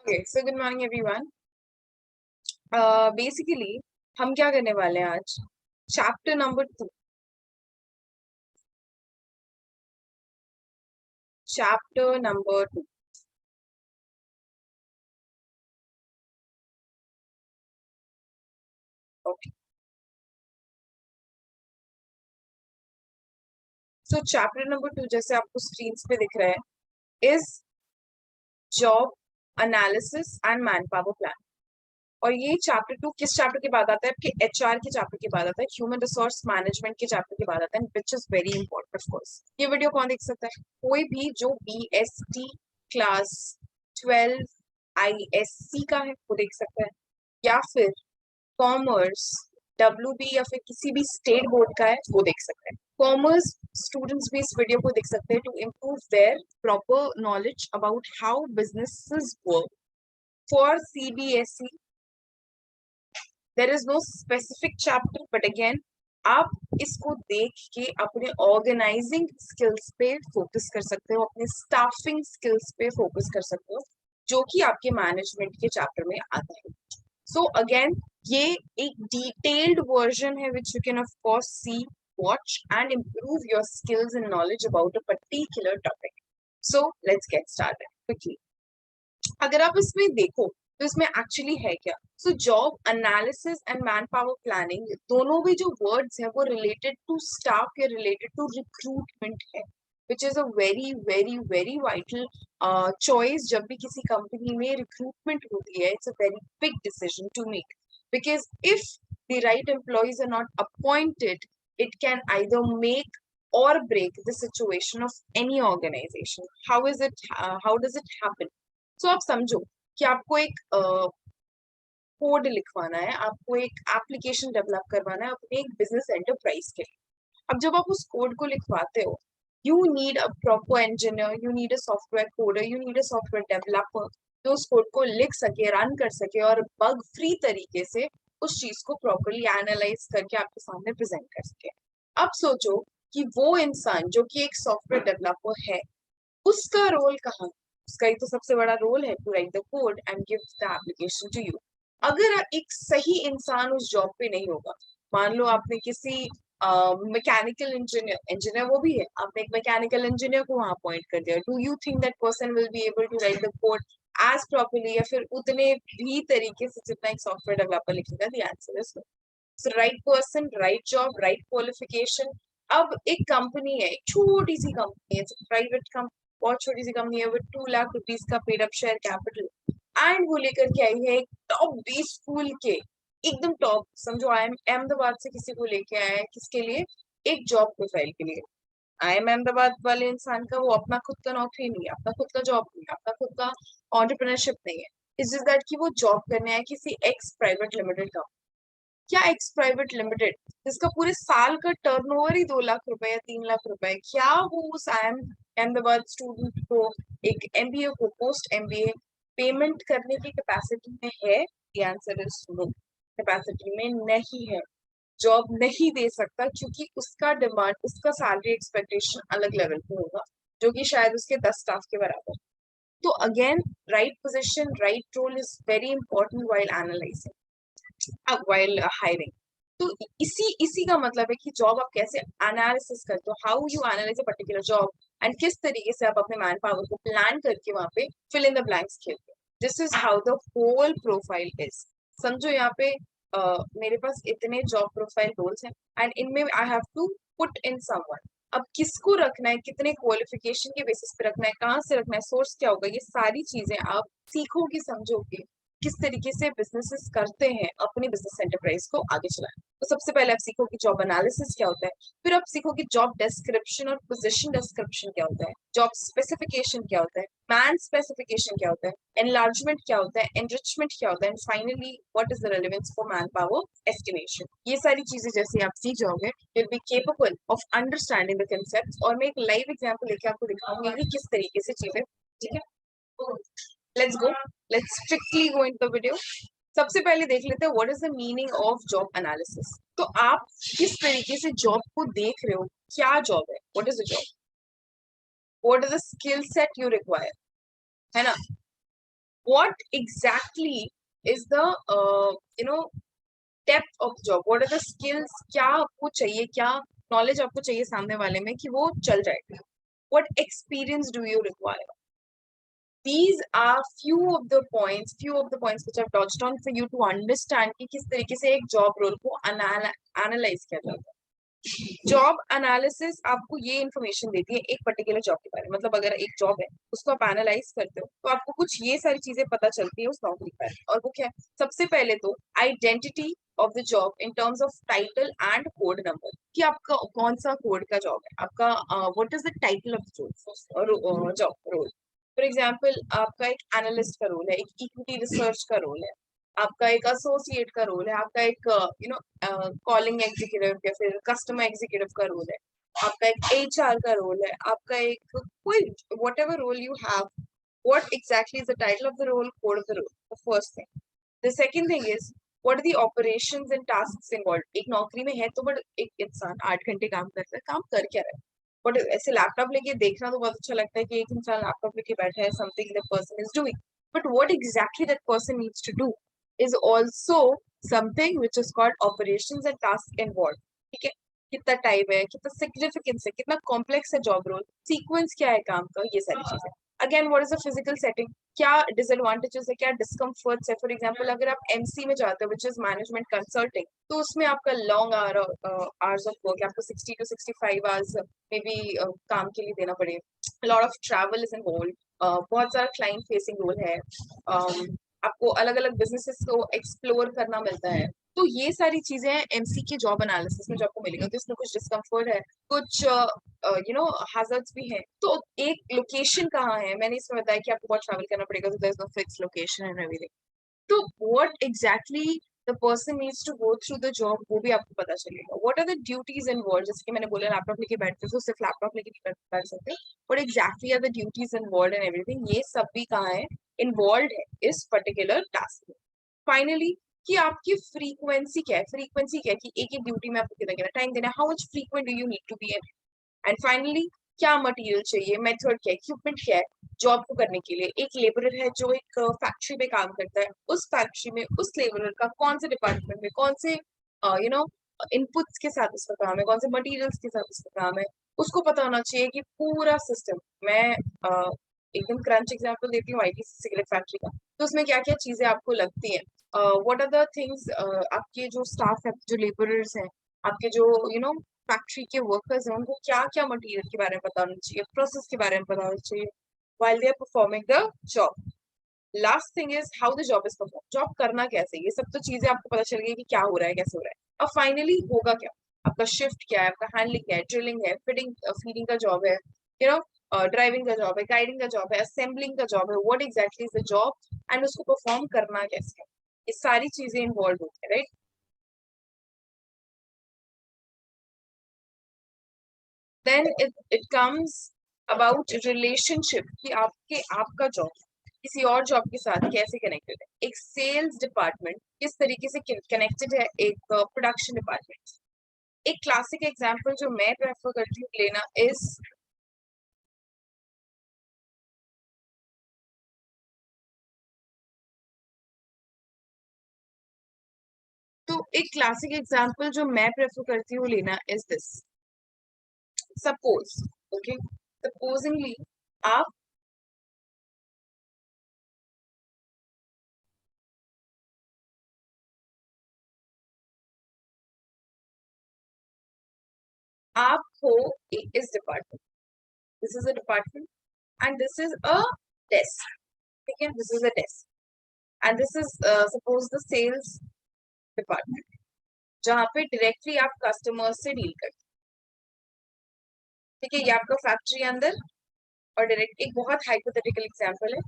Okay, so good morning everyone. Basically, हम क्या करने वाले हैं आज? Chapter number 2. Chapter number 2. Okay. So chapter number 2 जैसे आपको screens पे दिख रहा है is job analysis and manpower plan. और ये चैप्टर 2 किस चैप्टर के बाद आता है? आपके HR के चैप्टर के बाद आता है, ह्यूमन रिसोर्स मैनेजमेंट के चैप्टर के बाद आता है, which is very important of course. ये वीडियो कौन देख सकता है? कोई भी जो BST क्लास 12 ISC का है वो देख सकता है, या फिर कॉमर्स WB या फिर किसी भी स्टेट बोर्ड का है वो देख सकता है. कॉमर्स स्टूडेंट्स भी इस वीडियो को देख सकते हैं to improve their proper knowledge about how businesses work. For CBSE there is no specific chapter, but again आप इसको देख के अपने ऑर्गेनाइजिंग स्किल्स पे फोकस कर सकते हो, अपने स्टाफिंग स्किल्स पे फोकस कर सकते हो, जो कि आपके मैनेजमेंट के चैप्टर में आता है. सो अगेन ये एक डिटेल्ड वर्जन है which you can of course see, watch and improve your skills and knowledge about a particular topic. So let's get started quickly. अगर आप इसमें देखो तो इसमें एक्चुअली है क्या? So job analysis and man power planning दोनों भी जो वर्ड्स है वो रिलेटेड टू स्टाफ या रिलेटेड टू रिक्रूटमेंट है, which is a very very very vital choice. जब भी किसी कंपनी में रिक्रूटमेंट होती है, it's a very big decision to make, because if the right employees are not appointed, it can either make or break the situation of any organization. How does it happen? So आप समझो कि आपको एक code लिखवाना है, आपको एक application develop करवाना है अपने एक बिजनेस एंटरप्राइज के लिए. अब जब आप उस कोड को लिखवाते हो, you need a proper engineer, you need a software coder, you need a software developer जो उस कोड को लिख सके, रन कर सके और बग फ्री तरीके से उस चीज को प्रॉपरली एनालाइज करके आपके सामने प्रेजेंट कर सके. अब सोचो कि वो इंसान जो कि एक सॉफ्टवेयर डेवलपर है, उसका रोल कहाँ है? उसका ही तो सबसे बड़ा रोल है to write the code and give the application to you. अगर एक सही इंसान उस जॉब पे नहीं होगा, मान लो आपने किसी मैकेनिकल इंजीनियर वो भी है, आपने एक मैकेनिकल इंजीनियर को वहां अपॉइंट कर दिया, do you think that person will be able to write the code as properly या फिर उतने भी तरीके से जितना एक सॉफ्टवेयर डेवलपर लिखेगा? The answer is no. So right person, right job, right qualification. अब एक कंपनी है, एक छोटी सी कंपनी है, प्राइवेट कंपनी, बहुत छोटी सी कंपनी है विद 2 लाख रुपीज का paid up share capital, and वो लेकर के आई है एक टॉप 20 स्कूल के, एकदम टॉप. समझो आई एम अहमदाबाद से किसी को लेके आया है, किसके लिए? एक जॉब प्रोफाइल के लिए. आई एम अहमदाबाद वाले इंसान का वो अपना खुद का नौकरी नहीं है, अपना खुद का जॉब नहीं है, अपना खुद का ऑन्टरप्रेन्योरशिप नहीं है. इट्स जस्ट दैट कि वो जॉब करने आया किसी एक्स प्राइवेट लिमिटेड का. क्या एक्स प्राइवेट लिमिटेड जिसका पूरे साल का टर्नओवर ही 2 लाख रुपए या 3 लाख रुपए, क्या वो उस अहमदाबाद स्टूडेंट को, एक MBA को, पोस्ट MBA पेमेंट करने की कैपेसिटी में है? The answer is no, capacity में नहीं है. जॉब नहीं दे सकता क्योंकि उसका डिमांड, उसका सैलरी एक्सपेक्टेशन अलग लेवल पे होगा, जो कि शायद उसके 10 स्टाफ के बराबर. तो again right position, right role is very important while analysing, while hiring. तो इसी का मतलब है कि जॉब आप कैसे एनालिसिस करते हो, how you analyse a particular job, and किस तरीके से आप अपने मैन पावर को प्लान करके वहां पे फिल इन द ब्लैंक्स खेलते हो. This is how the whole profile is. समझो यहाँ पे मेरे पास इतने जॉब प्रोफाइल रोल्स हैं एंड इनमें I have to put in someone. अब किसको रखना है, कितने क्वालिफिकेशन के बेसिस पे रखना है, कहाँ से रखना है, सोर्स क्या होगा, ये सारी चीजें आप सीखोगे, समझोगे किस तरीके से बिजनेसेस करते हैं अपनी बिजनेस एंटरप्राइज को आगे चलाएं. तो सबसे पहले आप सीखो कि जॉब एनालिसिस क्या होता है, फिर आप सीखो कि जॉब डिस्क्रिप्शन और पोजीशन डिस्क्रिप्शन क्या होता है, जॉब स्पेसिफिकेशन क्या होता है, मैन स्पेसिफिकेशन क्या होता है, एनलार्जमेंट क्या होता है, एनरिचमेंट क्या होता है, and finally what is the relevance for man power estimation. ये सारी चीजें जैसे आप सीख जाओगे, you will be capable of understanding the concepts. और मैं एक लाइव एग्जांपल लेके आपको दिखाऊंगी कि किस तरीके से चीजें. ठीक है, let's go, let's strictly go into the video. सबसे पहले देख लेते हैं what is the meaning of job analysis. तो आप किस तरीके से जॉब को देख रहे हो, क्या जॉब है, what is the job, what is the skill set you require, है ना? what exactly is the depth of job, what are the skills, क्या आपको चाहिए, क्या knowledge आपको चाहिए सामने वाले में कि वो चल जाएगा, what experience do you require. These are few of the points which I've touched on for you to understand कि किस तरीके से एक job role को analyze किया जाता है. जॉब एनालिसिस आपको ये इन्फॉर्मेशन देती है एक पर्टिकुलर जॉब के बारे में, मतलब अगर एक जॉब है उसको आप एनालाइज करते हो तो आपको कुछ ये सारी चीजें पता चलती है उस नौकरी पर. और वो क्या है? सबसे पहले तो identity of the job in terms of title and code number, कि आपका कौन सा कोड का जॉब है, आपका what is the title of job role. For example आपका एक एनालिस्ट का रोल है, एक इक्विटी रिसर्च का रोल है, आपका एक एसोसिएट का रोल है, आपका एक कॉलिंग एग्जीक्यूटिव या फिर कस्टमर एग्जीक्यूटिव का रोल है, आपका एक एचआर का रोल है, आपका एक कोई whatever role you have, what exactly is the title of the role, code of the role, the first thing. The second thing is what are the operations and tasks involved. एक नौकरी में है तो but एक इंसान 8 घंटे काम करता है, काम कर क्या रहा है. बट ऐसे लैपटॉप लेके देखना तो बहुत अच्छा लगता है कि एक इंसान लैपटॉप लेके बैठा है, something the person is doing, but what exactly that person needs to do is also something which is called operations and tasks involved. ठीक है, कितना टाइम है, कितना सिग्निफिकेंस है, कितना कॉम्प्लेक्स है जॉब रोल, सीक्वेंस क्या है काम का, ये सारी चीजें. Again what is the physical setting, क्या डिसएडवांटेजेस है, क्या डिस्कम्फर्ट्स है. फॉर एग्जांपल अगर आप एमसी में जाते हो विच इज मैनेजमेंट कंसल्टिंग, तो उसमें आपका लॉन्ग आवर्स ऑफ वर्क, आपको 60 to 65 आवर्स में भी काम के लिए देना पड़ेगा. Lot of travel is involve, बहुत सारा क्लाइंट फेसिंग रोल है, आपको अलग अलग बिजनेसेस को एक्सप्लोर करना मिलता है. तो ये सारी चीजें एमसी के जॉब एनालिसिस में जो आपको मिलेगा, तो इसमें कुछ डिस्कम्फर्ट है, कुछ हैजर्ड्स भी हैं. तो एक लोकेशन कहाँ है, मैंने इसमें बताया कि आपको बहुत ट्रैवल करना पड़ेगा, तो there is no fix location and everything. तो what exactly the person needs to go through the job, वो भी आपको पता चलेगा. What are the duties involve, जैसे कि मैंने बोला लैपटॉप लेके बैठते हो तो सिर्फ लैपटॉप लेके नहीं बैठ सकते. What exactly are the duties involve and everything, ये सब भी कहाँ है, इन्वॉल्व है इस पर्टिकुलर टास्क में. फाइनली कि आपकी फ्रीक्वेंसी क्या है, फ्रीक्वेंसी क्या है कि एक एक ड्यूटी में आपको कितना कितना टाइम देना है, how much frequent do you need to be in. And finally क्या मटेरियल चाहिए, मेथड क्या है, इक्विपमेंट क्या है जॉब को करने के लिए. एक लेबरर है जो एक फैक्ट्री में काम करता है, उस फैक्ट्री में उस लेबरर का कौन से डिपार्टमेंट में कौन से इनपुट्स के साथ उसका काम है, कौन से मटेरियल्स के साथ उसका काम है, उसको पता होना चाहिए कि पूरा सिस्टम. मैं एकदम क्रंच एग्जाम्पल देती हूँ आईटी सिगरेट फैक्ट्री का, तो उसमें क्या क्या चीजें आपको लगती हैं, व्हाट आर द थिंग्स, आपके जो स्टाफ है, जो लेबरर्स हैं, आपके जो फैक्ट्री के वर्कर्स हैं, उनको क्या क्या मटेरियल के बारे में पता होना चाहिए, प्रोसेस के बारे में पता होना चाहिए while they are performing the job. Last thing is how the job is performed. Job करना कैसे, ये सब तो चीजें आपको पता चल गई कि क्या हो रहा है, कैसे हो रहा है. अब फाइनली होगा क्या, आपका शिफ्ट क्या है, आपका हैंडलिंग क्या है, ड्रिलिंग है, फिटिंग फीडिंग का जॉब है, ड्राइविंग का जॉब है, गाइडिंग का जॉब है, असेंबलिंग का जॉब है. What exactly is the job and उसको परफॉर्म करना कैसे है, ये सारी चीजें इन्वॉल्व होती है, right. Then it comes about relationship, कि आपका जॉब किसी और जॉब के साथ कैसे कनेक्टेड है. एक सेल्स डिपार्टमेंट किस तरीके से कनेक्टेड है एक प्रोडक्शन डिपार्टमेंट. एक क्लासिक एग्जांपल जो मैं प्रेफर करती हूँ लेना इज, तो एक क्लासिक एग्जांपल जो मैं प्रेफर करती हूँ लेना is this. Suppose, okay, supposingly आप हो इस department, this is a department and this is a desk. ठीक है, this is a desk and this is suppose the sales department, जहाँ पे डायरेक्टली आप कस्टमर से डील करते. ठीक है, ये आपका फैक्ट्री अंदर, और डायरेक्ट एक बहुत हाइपोथेटिकल एग्जांपल है,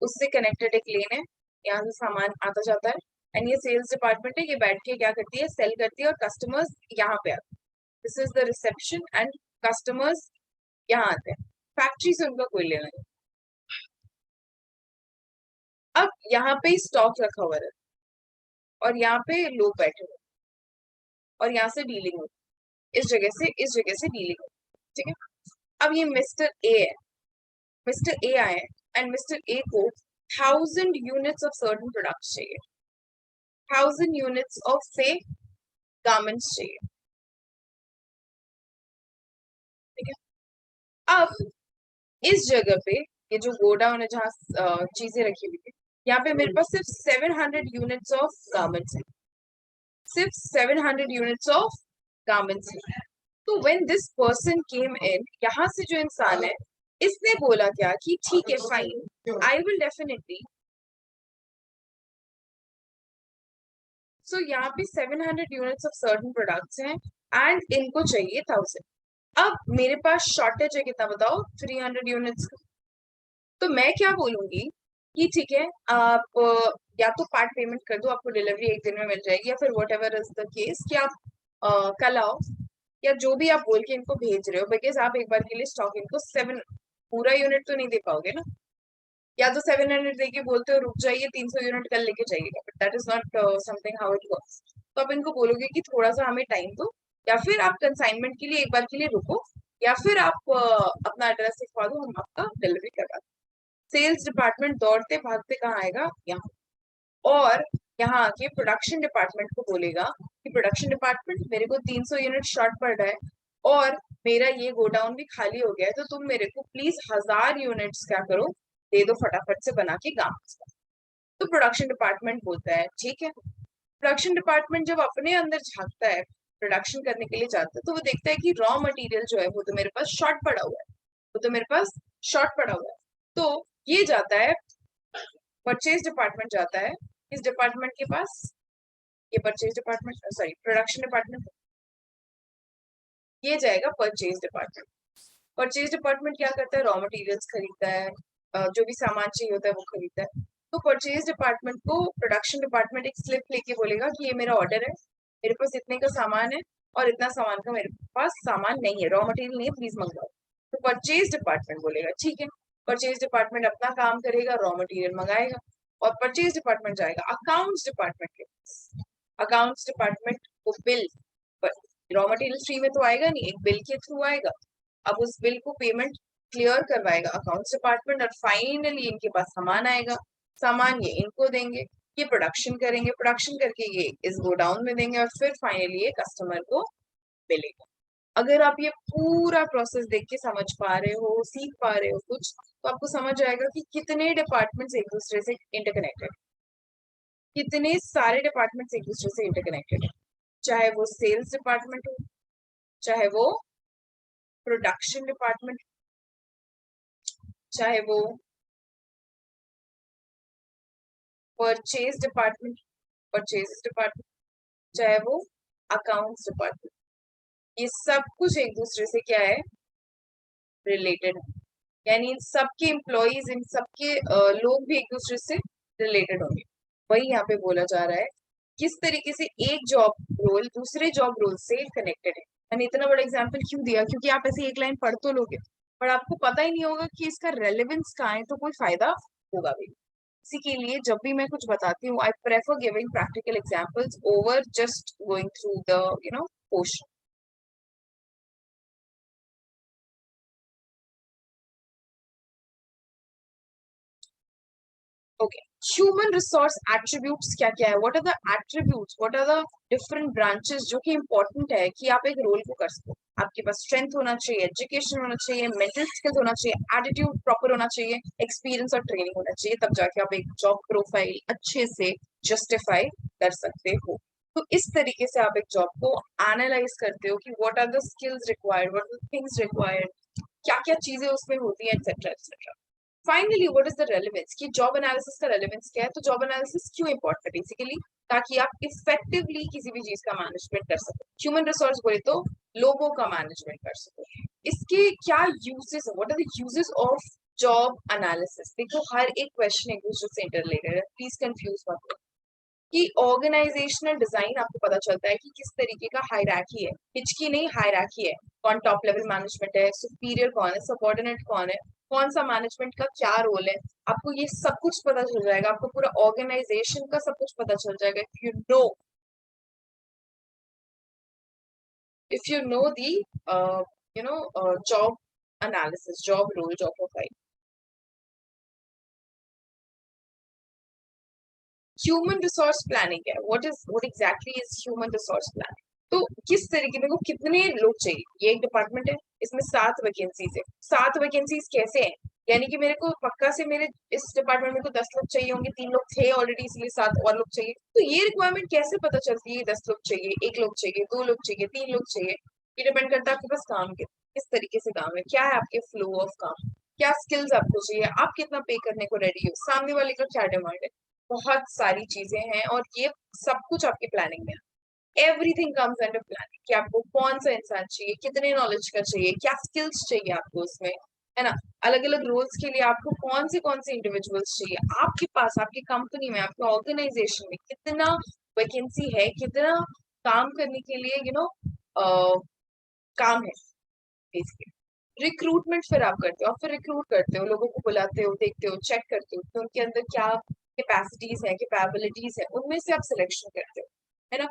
उससे कनेक्टेड एक लेन है, यहाँ से सामान आता जाता है, एंड ये सेल्स डिपार्टमेंट है, ये बैठ के क्या करती है, सेल करती है, और कस्टमर्स यहाँ पे आते हैं. This is the reception and customers यहाँ आते हैं. फैक्ट्री से उनका कोई लेना नहीं. अब यहाँ पे स्टॉक रखा हुआ है और यहाँ पे लोग बैठे हुए और यहाँ से डीलिंग होती, इस जगह से डीलिंग होती. ठीक है, अब ये मिस्टर ए है, मिस्टर ए आए एंड मिस्टर ए को 1000 यूनिट्स ऑफ सर्टन प्रोडक्ट्स चाहिए, 1000 यूनिट्स ऑफ से गारमेंट्स चाहिए, ठीक है। अब इस जगह पे ये जो गोडाउन है जहाँ चीजें रखी हुई थी, यहाँ पे मेरे पास सिर्फ 700 यूनिट्स ऑफ गारमेंट्स है, सिर्फ 700 यूनिट्स ऑफ गारमेंट्स है। तो व्हेन दिस पर्सन केम इन, यहाँ से जो इंसान है इसने बोला क्या कि ठीक है फाइन, आई विल डेफिनेटली, सो यहाँ पे 700 यूनिट्स ऑफ सर्टेन प्रोडक्ट्स हैं एंड इनको चाहिए 1000। अब मेरे पास शॉर्टेज है कितना बताओ, 300 यूनिट्स का। तो मैं क्या बोलूंगी कि ठीक है आप या तो पार्ट पेमेंट कर दो, आपको डिलीवरी एक दिन में मिल जाएगी, या फिर what ever is the case कि आप कल आओ, या जो भी आप बोल के इनको भेज रहे हो, बिकॉज आप एक बार के लिए स्टॉक इनको 7 पूरा यूनिट तो नहीं दे पाओगे ना, या तो 700 देके बोलते हो रुक जाइए 300 यूनिट कल लेके जाइएगा, but that is not something how it works. तो आप इनको बोलोगे कि थोड़ा सा हमें टाइम दो, या फिर आप कंसाइनमेंट के लिए एक बार के लिए रुको, या फिर आप अपना एड्रेस लिखवा दो, हम आपका डिलीवरी करवा दें। सेल्स डिपार्टमेंट दौड़ते भागते कहाँ आएगा, यहाँ। और यहाँ आके प्रोडक्शन डिपार्टमेंट को बोलेगा कि प्रोडक्शन डिपार्टमेंट मेरे को 300 यूनिट शॉर्ट पड़ रहा है और मेरा ये गोडाउन भी खाली हो गया है, तो तुम मेरे को प्लीज 1000 यूनिट्स क्या करो, दे दो फटाफट से बना के गाँव। तो प्रोडक्शन डिपार्टमेंट बोलता है ठीक है। प्रोडक्शन डिपार्टमेंट जब अपने अंदर झांकता है, प्रोडक्शन करने के लिए जाता है, तो वो देखता है कि रॉ मटेरियल जो है वो तो मेरे पास शॉर्ट पड़ा हुआ है, वो तो मेरे पास शॉर्ट पड़ा हुआ है। तो ये जाता है, परचेज डिपार्टमेंट जाता है इस डिपार्टमेंट के पास, ये purchase department sorry production department, ये जाएगा परचेज डिपार्टमेंट। परचेज डिपार्टमेंट क्या करता है, रॉ मटेरियल्स खरीदता है, जो भी सामान चाहिए होता है वो खरीदता है। तो परचेज डिपार्टमेंट को प्रोडक्शन डिपार्टमेंट एक स्लिप लेके बोलेगा कि ये मेरा ऑर्डर है, मेरे पास इतने का सामान है और इतना सामान का मेरे पास सामान नहीं है, रॉ मटेरियल नहीं है, प्लीज मंगवाओ। तो परचेज डिपार्टमेंट बोलेगा ठीक है, परचेज डिपार्टमेंट अपना काम करेगा, रॉ मटेरियल मंगाएगा, और परचेज डिपार्टमेंट जाएगा अकाउंट्स डिपार्टमेंट के पास। अकाउंट्स डिपार्टमेंट को बिल, रॉ मटेरियल फ्री में तो आएगा नहीं, एक बिल के थ्रू आएगा। अब उस बिल को पेमेंट क्लियर करवाएगा अकाउंट्स डिपार्टमेंट, और फाइनली इनके पास सामान आएगा, सामान ये इनको देंगे, ये प्रोडक्शन करेंगे, प्रोडक्शन करके ये इस गोडाउन में देंगे, और फिर फाइनली ये कस्टमर को मिलेगा। अगर आप ये पूरा प्रोसेस देख के समझ पा रहे हो, सीख पा रहे हो कुछ, तो आपको समझ आएगा कि कितने डिपार्टमेंट्स एक दूसरे से इंटरकनेक्टेड, कितने सारे डिपार्टमेंट्स एक दूसरे से इंटरकनेक्टेड है, चाहे वो सेल्स डिपार्टमेंट हो, चाहे वो प्रोडक्शन डिपार्टमेंट, चाहे वो परचेज डिपार्टमेंट, परचेज डिपार्टमेंट, चाहे वो अकाउंट्स डिपार्टमेंट, ये सब कुछ एक दूसरे से क्या है, रिलेटेड है। यानी इन सबके एम्प्लॉयज, इन सबके लोग भी एक दूसरे से रिलेटेड होंगे। वही यहाँ पे बोला जा रहा है किस तरीके से एक जॉब रोल दूसरे जॉब रोल से कनेक्टेड है। मैंने इतना बड़ा एग्जाम्पल क्यों दिया, क्योंकि आप ऐसे एक लाइन पढ़ तो लोगे, पर आपको पता ही नहीं होगा कि इसका रेलेवेंस कहाँ है, तो कोई फायदा होगा भी। इसी के लिए जब भी मैं कुछ बताती हूँ, I prefer giving practical examples over just going through the portion. Okay. Human resource attributes क्या क्या है? What are the attributes? What are the different branches जो कि important है कि आप एक रोल को कर सको? आपके पास स्ट्रेंथ होना चाहिए, एजुकेशन होना चाहिए, मेंटल स्किल्स होना चाहिए, एटीट्यूड प्रॉपर होना चाहिए, एक्सपीरियंस और ट्रेनिंग होना चाहिए, तब जाके आप एक जॉब प्रोफाइल अच्छे से जस्टिफाई कर सकते हो। तो इस तरीके से आप एक जॉब को एनालाइज करते हो कि what are the skills required, what are the things required, क्या क्या चीजें उसमें होती है, etcetera etcetera. Finally what is the relevance, कि जॉब एनालिसिस का रेलेवेंस क्या है, तो जॉब एनालिसिस क्यों इंपॉर्टेंट है बेसिकली, ताकि आप इफेक्टिवली किसी भी चीज का मैनेजमेंट कर सको। ह्यूमन रिसोर्स बोले तो लोगों का मैनेजमेंट कर सको। इसके क्या यूजेस है, what are the uses of job analysis? देखो हर एक क्वेश्चन एक दूसरे से इंटररिलेटेड है, प्लीज कंफ्यूज मत हो। कि ऑर्गेनाइजेशनल डिजाइन आपको पता चलता है कि किस तरीके का हायरार्की है, हिचकी नहीं हायरार्की है, कौन टॉप लेवल मैनेजमेंट है, सुपीरियर कौन है, सबऑर्डिनेट कौन है, कौन सा मैनेजमेंट का क्या रोल है, आपको ये सब कुछ पता चल जाएगा, आपको पूरा ऑर्गेनाइजेशन का सब कुछ पता चल जाएगा if you know the job analysis, job role, job profile. Human resource planning है, what exactly is human resource planning. तो किस तरीके मेरे को कितने लोग चाहिए, ये एक डिपार्टमेंट है, इसमें 7 वैकेंसीज है, 7 वैकेंसीज कैसे हैं, यानी कि मेरे को पक्का से मेरे इस डिपार्टमेंट में को 10 लोग चाहिए होंगे, 3 लोग थे ऑलरेडी इसलिए 7 और लोग चाहिए। तो ये रिक्वायरमेंट कैसे पता चलती है 10 लोग चाहिए, 1 लोग चाहिए, 2 लोग चाहिए, 3 लोग चाहिए? ये डिपेंड करता है आपके पास काम के किस तरीके से काम है, क्या है आपके फ्लो ऑफ काम, क्या स्किल्स आपको चाहिए, आप कितना पे करने को रेडी हो, सामने वाले का क्या डिमांड है। बहुत सारी चीजें हैं और ये सब कुछ आपकी प्लानिंग में है। एवरीथिंग कम्स अंडर प्लानिंग कि आपको कौन सा इंसान चाहिए, कितने नॉलेज का चाहिए, क्या स्किल्स चाहिए आपको उसमें, है ना। अलग अलग रोल्स के लिए आपको कौन से इंडिविजुअल्स चाहिए, आपके पास आपकी कंपनी में आपके ऑर्गेनाइजेशन में कितना वैकेंसी है, कितना काम करने के लिए काम है बेसिकली। रिक्रूटमेंट फिर आप करते हो, आप फिर रिक्रूट करते हो, लोगों को बुलाते हो, देखते हो, चेक करते हो कि उनके अंदर क्या कैपेसिटीज है, कैपेबिलिटीज है, उनमें से आप सिलेक्शन करते हो, है ना।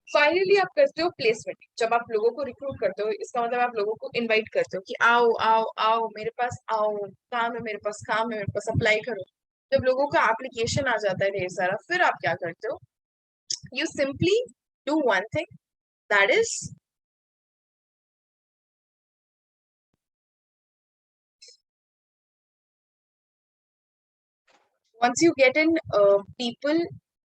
फाइनली आप करते हो प्लेसमेंट। जब आप लोगों को रिक्रूट करते हो, इसका मतलब आप लोगों को इनवाइट करते हो कि आओ आओ आओ मेरे पास आओ, काम है मेरे पास, काम है मेरे पास, अप्लाई करो। जब लोगों का एप्लीकेशन आ जाता है ढेर सारा, फिर आप क्या करते हो, you simply do one thing, that is once you get in people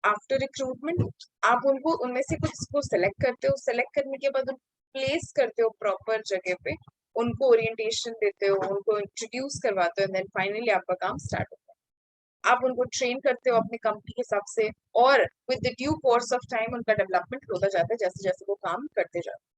after recruitment, आप उनको उनमें से कुछ को सेलेक्ट करते हो, सेलेक्ट करने के बाद प्लेस करते हो प्रॉपर जगह पे, उनको ओरिएंटेशन देते हो, उनको इंट्रोड्यूस करवाते हो, देन फाइनली आपका काम स्टार्ट होता है। आप उनको ट्रेन करते हो अपनी कंपनी के हिसाब से, और with the due course of time उनका डेवलपमेंट होता जाता है जैसे जैसे वो काम करते जाते हैं।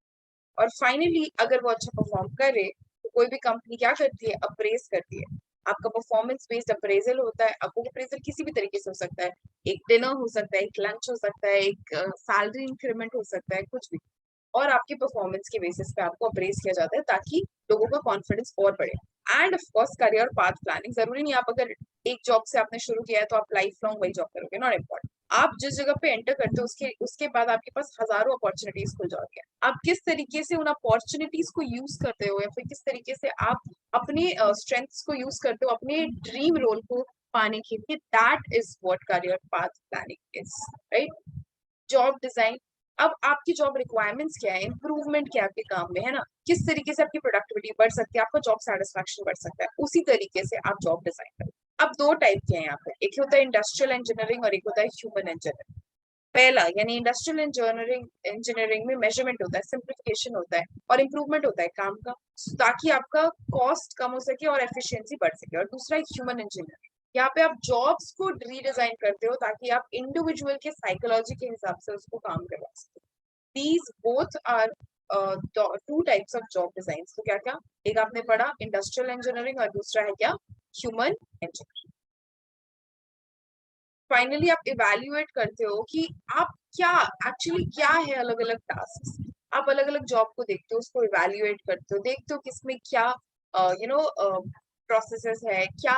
और फाइनली अगर वो अच्छा परफॉर्म करे तो कोई भी कंपनी क्या करती है, अप्रेज करती है। आपका परफॉर्मेंस बेस्ड अप्रेजल होता है। आपको अप्रेजल किसी भी तरीके से हो सकता है, एक डिनर हो सकता है, एक लंच हो सकता है, एक सैलरी इंक्रीमेंट हो सकता है, कुछ भी। और आपके परफॉर्मेंस के बेसिस पे आपको अप्रेज किया जाता है ताकि लोगों का कॉन्फिडेंस और बढ़े। End of course career path planning, जरूरी नहीं आप अगर एक जॉब से आपने शुरू किया है तो आप लाइफ लॉन्ग वही जॉब करोगे, नॉट इम्पॉर्टेंट। आप जिस जगह पे एंटर करते हो उसके उसके बाद आपके पास हजारों अपॉर्चुनिटीज खुल जाती है। आप किस तरीके से उन अपॉर्चुनिटीज को यूज करते हो, या फिर किस तरीके से आप अपने स्ट्रेंथ्स को यूज करते हो अपने ड्रीम रोल को पाने के लिए, that is what career path planning is, right. Job design, अब आपकी जॉब रिक्वायरमेंट्स क्या है, इंप्रूवमेंट क्या है आपके काम में, है ना, किस तरीके से आपकी प्रोडक्टिविटी बढ़ सकती है, आपका जॉब सेटिस्फैक्शन बढ़ सकता है, उसी तरीके से आप जॉब डिजाइन करें। अब दो टाइप के हैं यहाँ पे, एक होता है इंडस्ट्रियल इंजीनियरिंग और एक होता है ह्यूमन इंजीनियरिंग। पहला यानी इंडस्ट्रियल इंजीनियरिंग, इंजीनियरिंग में मेजरमेंट होता है, सिंप्लीफिकेशन होता है और इंप्रूवमेंट होता है काम का, ताकि आपका कॉस्ट कम हो सके और एफिशिएंसी बढ़ सके। और दूसरा ह्यूमन इंजीनियरिंग, यहाँ पे आप जॉब्स को रीडिजाइन करते हो ताकि आप इंडिविजुअल के साइकोलॉजी के हिसाब से उसको काम करवा सको। These both are two types of job design. तो क्या क्या, एक आपने पढ़ा इंडस्ट्रियल इंजीनियरिंग और दूसरा है क्या, ह्यूमन इंजीनियरिंग। फाइनली आप इवेल्युएट करते हो कि आप क्या एक्चुअली क्या है अलग अलग टास्क। आप अलग अलग जॉब को देखते हो, उसको इवेल्युएट करते हो, देखते हो किसमें क्या यू नो प्रोसेसेस है, क्या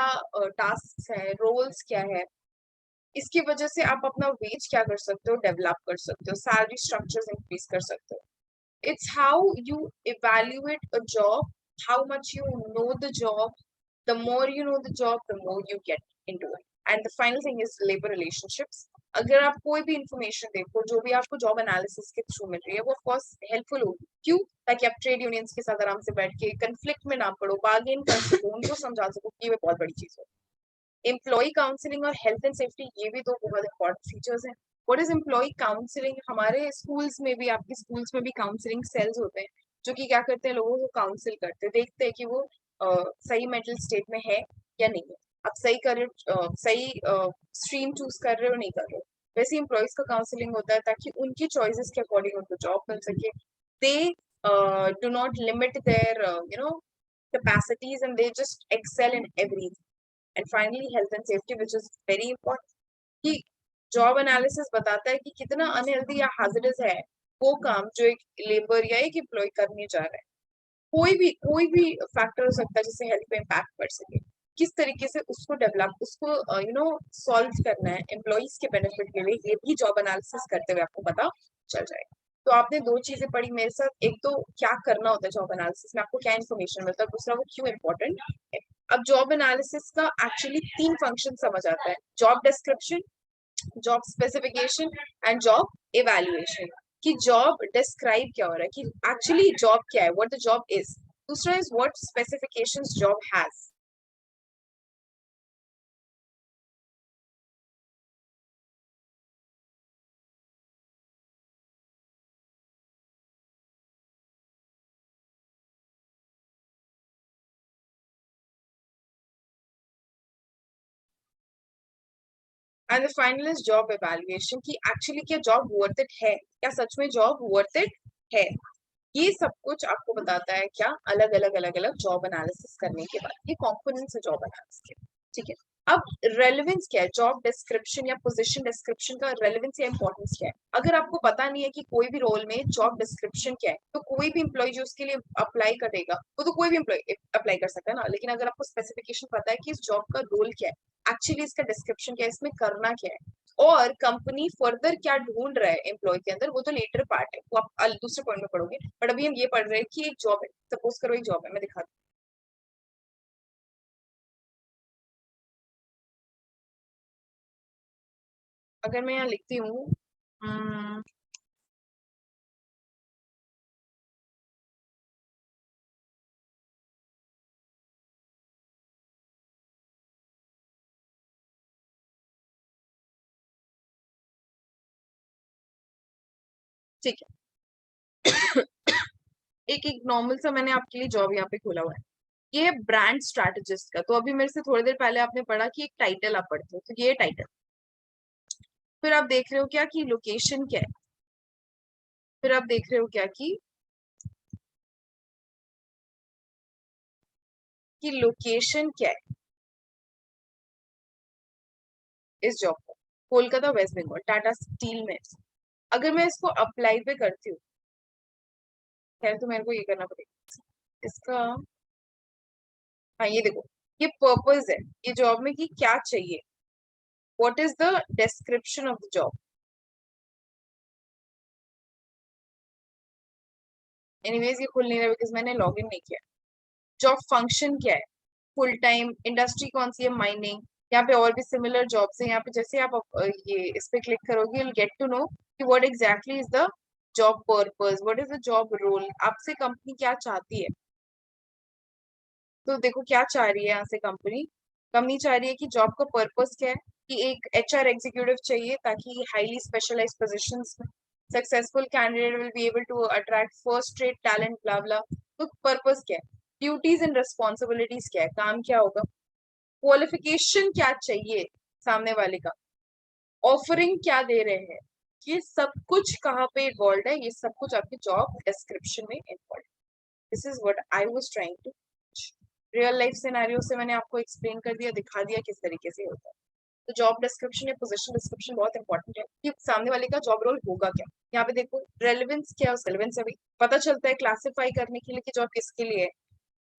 टास्क है, रोल्स क्या है। इसकी वजह से आप अपना वेज क्या कर सकते हो, डेवलप कर सकते हो, सैलरी स्ट्रक्चर्स इंक्रीज कर सकते हो। It's how you evaluate a job, how much you know the job. The more you know the job, the more you get into it. And the final thing is labor relationships. अगर आप कोई भी information देखो जो भी आपको job analysis के through मिल रही है, वो ऑफकोर्स हेल्पफुल होगी। क्यों? ताकि आप ट्रेड यूनियंस के साथ आराम से बैठ के कंफ्लिक्ट में ना पड़ो, बार्गेन कर सको, उनको समझा सको कि ये बहुत बड़ी चीज है। एम्प्लॉय काउंसलिंग और हेल्थ एंड सेफ्टी, ये भी दो बहुत इंपॉर्टेंट फीचर्स हैं। What is employee counselling? हमारे स्कूल्स में भी, आपके स्कूल्स में भी काउंसलिंग सेल्स होते हैं जो कि क्या करते हैं, लोगों को काउंसिल करते हैं, देखते हैं कि वो सही मेंटल स्टेट में है या नहीं है, आप सही कर सही स्ट्रीम चूज कर रहे हो नहीं कर रहे हो। वैसे एम्प्लॉयज का काउंसलिंग होता है ताकि उनकी चॉइसेस के अकॉर्डिंग उनको जॉब मिल सके। They do not limit their capacities and they just excel in everything. And finally health and safety which is very important, कि जॉब एनालिसिस बताता है कि कितना अनहेल्दी या हाजिरस है वो काम जो एक लेबर या एक एम्प्लॉय करने जा रहा है। कोई भी फैक्टर हो सकता है जिससे हेल्थ पे इम्पैक्ट पड़ सके, किस तरीके से उसको डेवलप, उसको सॉल्व करना है एम्प्लॉइज के बेनिफिट के लिए, ये भी जॉब एनालिसिस करते हुए आपको पता चल जाएगा। तो आपने दो चीजें पढ़ी मेरे साथ, एक तो क्या करना होता है जॉब एनालिसिस में, आपको क्या इन्फॉर्मेशन मिलता है, दूसरा वो क्यों इम्पोर्टेंट है। अब जॉब एनालिसिस का एक्चुअली 3 फंक्शन समझ आता है, job description, job specification and job evaluation. कि जॉब डिस्क्राइब क्या हो रहा है, कि एक्चुअली जॉब क्या है, व्हाट द जॉब इज। दूसरा is what specifications job has. And the final is job evaluation, कि एक्चुअली क्या जॉब वर्थ इट है, क्या सच में जॉब वर्थ इट है। ये सब कुछ आपको बताता है क्या, अलग अलग अलग अलग जॉब एनालिसिस करने के बाद। ये कॉम्पोनेंट्स है जॉब एनालिसिस के, ठीक है। अब रेलेवेंस क्या है, जॉब डिस्क्रिप्शन या पोजीशन डिस्क्रिप्शन का रेलेवेंस या इंपॉर्टेंस क्या है। अगर आपको पता नहीं है कि कोई भी रोल में जॉब डिस्क्रिप्शन क्या है, तो कोई भी एम्प्लॉय जो उसके लिए अप्लाई करेगा, वो तो कोई भी एम्प्लॉय अप्लाई कर सकता है ना। लेकिन अगर आपको स्पेसिफिकेशन पता है कि इस जॉब का रोल क्या है, एक्चुअली इसका डिस्क्रिप्शन क्या है, इसमें करना क्या है, और कंपनी फर्दर क्या ढूंढ रहा है एम्प्लॉय के अंदर, वो तो लेटर पार्ट है, वो आप दूसरे पॉइंट में पढ़ोगे। बट अभी हम ये पढ़ रहे हैं कि एक जॉब है, सपोज करो एक जॉब है, मैं दिखा दूं। अगर मैं यहाँ लिखती हूँ ठीक है। एक एक नॉर्मल सा मैंने आपके लिए जॉब यहाँ पे खोला हुआ है, ये है ब्रांड स्ट्रेटेजिस्ट का। तो अभी मेरे से थोड़ी देर पहले आपने पढ़ा कि एक टाइटल आप पढ़ते हो, तो ये टाइटल। फिर आप देख रहे हो क्या कि लोकेशन क्या है, फिर आप देख रहे हो क्या कि लोकेशन क्या है इस जॉब का, कोलकाता वेस्ट बंगाल टाटा स्टील में। अगर मैं इसको अप्लाई पे करती हूँ, खैर तो मेरे को ये करना पड़ेगा इसका। हाँ ये देखो, ये पर्पस है ये जॉब में कि क्या चाहिए, what is the description of the job. Anyways ये खुल नहीं रहा बिकॉज मैंने लॉग इन नहीं किया। जॉब फंक्शन क्या है, फुल टाइम, इंडस्ट्री कौन सी है, माइनिंग। यहाँ पे और भी सिमिलर जॉब्स है, यहाँ पे जैसे आप ये इस पे क्लिक करोगे you'll गेट टू नो कि what exactly is the job purpose, what is the job role, आपसे कंपनी क्या चाहती है। तो देखो क्या चाह रही है यहाँ से कंपनी, कंपनी चाह रही है कि जॉब का पर्पस क्या है, कि एक एचआर एग्जीक्यूटिव चाहिए ताकि हाईली स्पेशलाइज्ड पोजीशंस में successful candidate will be able to attract first rate talent, blah blah. तो पर्पस क्या है, ड्यूटीज एंड रिस्पॉन्सिबिलिटीज क्या है, काम क्या होगा, क्वालिफिकेशन क्या चाहिए सामने वाले का, ऑफरिंग क्या दे रहे हैं, ये सब कुछ कहाँ पे इन्वॉल्व है, ये सब कुछ आपके जॉब डिस्क्रिप्शन में involve. This is what I was trying to. Real life scenario से मैंने आपको एक्सप्लेन कर दिया, दिखा दिया किस तरीके से होता है। तो जॉब डिस्क्रिप्शन या पोजीशन डिस्क्रिप्शन बहुत इंपॉर्टेंट है कि सामने वाले का जॉब रोल होगा क्या। यहाँ पे देखो रेलेवेंस क्या है, उस रेलेवेंस अभी पता चलता है क्लासिफाई करने के लिए कि जॉब किसके लिए है।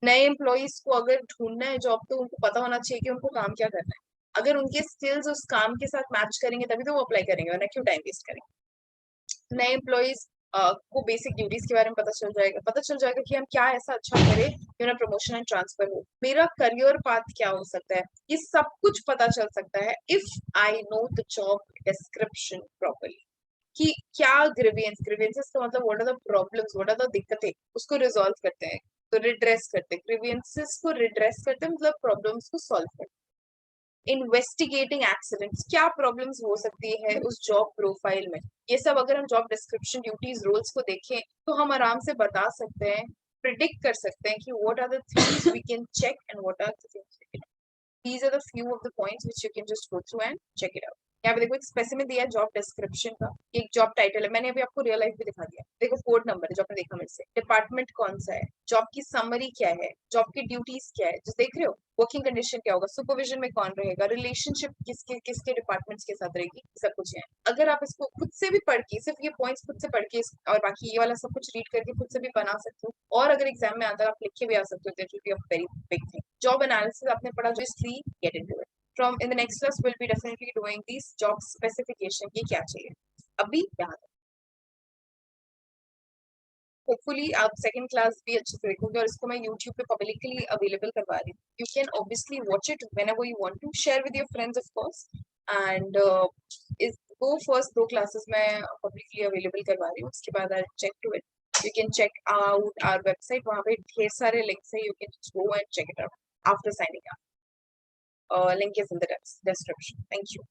नए एम्प्लॉयज को अगर ढूंढना है जॉब, तो उनको पता होना चाहिए कि उनको काम क्या करना है। अगर उनके स्किल्स उस काम के साथ मैच करेंगे तभी तो वो अप्लाई करेंगे, वरना क्यों टाइम वेस्ट करेंगे। नए एम्प्लॉयज को बेसिक ड्यूटीज के बारे में पता चल जाएगा, पता चल जाएगा कि हम क्या ऐसा अच्छा करें कि उन्हें प्रमोशन एंड ट्रांसफर हो, मेरा करियर पाथ क्या हो सकता है, ये सब कुछ पता चल सकता है if I know the job description properly. कि क्या ग्रीवियंस, ग्रीवियंसेस का मतलब what are the problems, what are the दिक्कतें, उसको रिजॉल्व करते हैं। तो रिड्रेस करते हैं, ग्रीवियंसेस को रिड्रेस करते हैं, मतलब प्रॉब्लम्स को सॉल्व करते हैं। इन्वेस्टिगेटिंग एक्सीडेंट्स, क्या प्रॉब्लम्स हो सकती है उस जॉब प्रोफाइल में, ये सब अगर हम जॉब डिस्क्रिप्शन, ड्यूटीज, रोल्स को देखें तो हम आराम से बता सकते हैं, प्रिडिक्ट कर सकते हैं कि what are the things we can check and what are the things we can. These are the few of the points which you can just go through and check it out. यहाँ पे देखो एक specific दिया है job description का, एक job title है, मैंने अभी आपको रियल लाइफ भी दिखा दिया। देखो कोड नंबर है जो आपने देखा मेरे से, डिपार्टमेंट कौन सा है, जॉब की समरी क्या है, जॉब की ड्यूटीज क्या है, जो देख रहे हो, वर्किंग कंडीशन क्या होगा, सुपरविजन में कौन रहेगा, रिलेशनशिप किसके किसके डिपार्टमेंट्स के साथ रहेगी, सब कुछ है। अगर आप इसको खुद से भी पढ़ के, सिर्फ ये पॉइंट्स खुद से पढ़ के और बाकी ये वाला सब कुछ रीड करके खुद से भी बना सकते हो, और अगर एग्जाम में आता है आप लिख के भी आ सकते हो, that will be a very big thing. Job analysis आपने पढ़ा, जो three get into it. From in the next class we'll be definitely doing these job specification, ये क्या चाहिए। अभी यहाँ होपफुली आप सेकंड क्लास भी अच्छे से देखोगे, और इसको मैं यूट्यूब पे पब्लिकली अवेलेबल करवा रही हूँ. You can obviously watch it whenever you want to, share with your friends of course, and इस वो फर्स्ट 2 क्लासेस मैं पब्लिकली अवेलेबल करवा रही हूँ. उसके बाद I check to it. You can check out our website. वहाँ पे ढेर सारे links है. You can just go and check it out after signing up. Link is in the description. Thank you.